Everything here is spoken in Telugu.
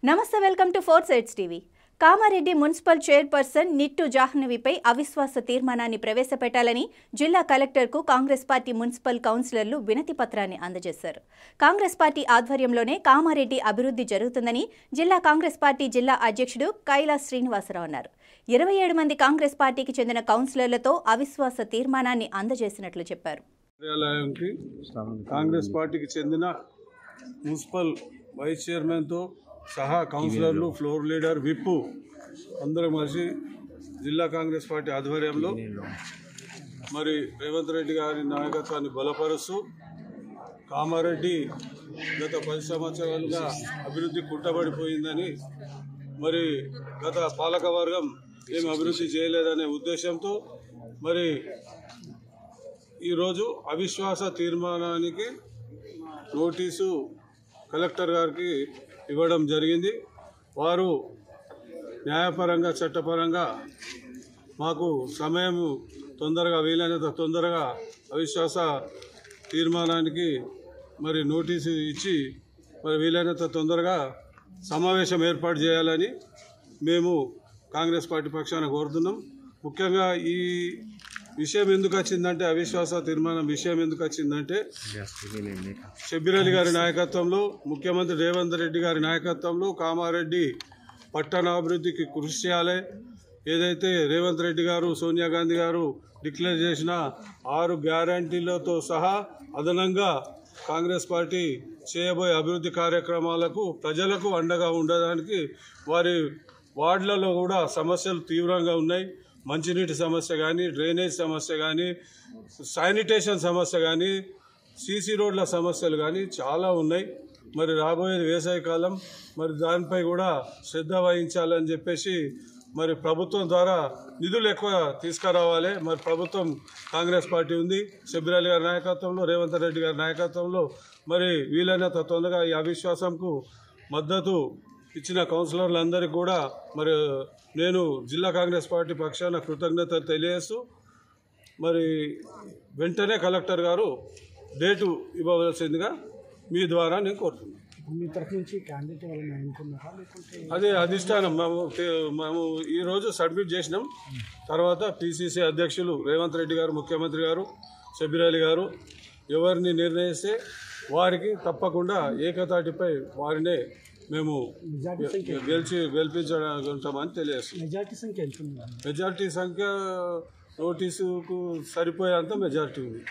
నమస్తే, welcome to 4 Sides TV. Kamareddy municipal chairperson Nittu జాహ్నవిపై అవిశ్వాస తీర్మానాన్ని ప్రవేశపెట్టాలని జిల్లా కలెక్టర్కు కాంగ్రెస్ పార్టీ మున్సిపల్ కౌన్సిలర్లు వినతి పత్రాన్ని అందజేశారు. కాంగ్రెస్ పార్టీ ఆధ్వర్యంలోనే కామారెడ్డి అభివృద్ధి జరుగుతుందని జిల్లా కాంగ్రెస్ పార్టీ జిల్లా అధ్యక్షుడు కైలాస్ శ్రీనివాసరావు అన్నారు. 27 మంది కాంగ్రెస్ పార్టీకి చెందిన కౌన్సిలర్లతో అవిశ్వాస తీర్మానాన్ని అందజేసినట్లు చెప్పారు. కాంగ్రెస్ పార్టీకి చెందిన మున్సిపల్ వైస్ చైర్మన్తో సహా కౌన్సిలర్లు, ఫ్లోర్ లీడర్, విప్పు అందరూ కలిసి జిల్లా కాంగ్రెస్ పార్టీ ఆధ్వర్యంలో మరి రేవంత్ రెడ్డి గారి నాయకత్వాన్ని బలపరుస్తూ కామారెడ్డి గత 10 సంవత్సరాలుగా అభివృద్ధి కుంటబడిపోయిందని, మరి గత పాలకవర్గం ఏం అభివృద్ధి చేయలేదనే ఉద్దేశంతో మరి ఈరోజు అవిశ్వాస తీర్మానానికి నోటీసు కలెక్టర్ గారికి ఇవ్వడం జరిగింది. వారు న్యాయపరంగా, చట్టపరంగా మాకు సమయం తొందరగా, వీలైనంత తొందరగా అవిశ్వాస తీర్మానానికి మరి నోటీసు ఇచ్చి మరి వీలైనంత తొందరగా సమావేశం ఏర్పాటు చేయాలని మేము కాంగ్రెస్ పార్టీ పక్షాన కోరుతున్నాం. ముఖ్యంగా ఈ విషయం ఎందుకు వచ్చిందంటే, అవిశ్వాస తీర్మానం విషయం ఎందుకు వచ్చిందంటే, షబ్బీర్ అలీ గారి నాయకత్వంలో, ముఖ్యమంత్రి రేవంత్ రెడ్డి గారి నాయకత్వంలో కామారెడ్డి పట్టణాభివృద్ధికి కృషి చేయాలి. ఏదైతే రేవంత్ రెడ్డి గారు, సోనియా గాంధీ గారు డిక్లేర్ చేసిన 6 గ్యారంటీలతో సహా అదనంగా కాంగ్రెస్ పార్టీ చేయబోయే అభివృద్ధి కార్యక్రమాలకు ప్రజలకు అండగా ఉండడానికి వారి వార్డులలో కూడా సమస్యలు తీవ్రంగా ఉన్నాయి. మంచినీటి సమస్య కానీ, డ్రైనేజ్ సమస్య కానీ, శానిటేషన్ సమస్య కానీ, సీసీ రోడ్ల సమస్యలు కానీ చాలా ఉన్నాయి. మరి రాబోయేది వేసవికాలం, మరి దానిపై కూడా శ్రద్ధ వహించాలని చెప్పేసి మరి ప్రభుత్వం ద్వారా నిధులు ఎక్కువ తీసుకురావాలి. మరి ప్రభుత్వం కాంగ్రెస్ పార్టీ ఉంది, షబ్బీర్ అలీ గారి నాయకత్వంలో, రేవంత్ రెడ్డి గారి నాయకత్వంలో మరి వీలైనంత తొందరగా ఈ అవిశ్వాసంకు మద్దతు ఇచ్చిన కౌన్సిలర్లందరికీ కూడా మరి నేను జిల్లా కాంగ్రెస్ పార్టీ పక్షాన కృతజ్ఞతలు తెలియజేస్తూ మరి వెంటనే కలెక్టర్ గారు డేటు ఇవ్వవలసిందిగా మీ ద్వారా నేను కోరుతున్నాను. అదే అధిష్టానం మేము ఈరోజు సబ్మిట్ చేసినాం. తర్వాత పిసిసి అధ్యక్షులు రేవంత్ రెడ్డి గారు, ముఖ్యమంత్రి గారు, షబ్బీర్ అలీ గారు ఎవరిని నిర్ణయిస్తే వారికి తప్పకుండా ఏకతాటిపై వారినే మేము గెలిపించగలుగుతామని తెలియజేస్తున్నాం. మెజార్టీ సంఖ్య నోటీసుకు సరిపోయేంత మెజార్టీ ఉంది.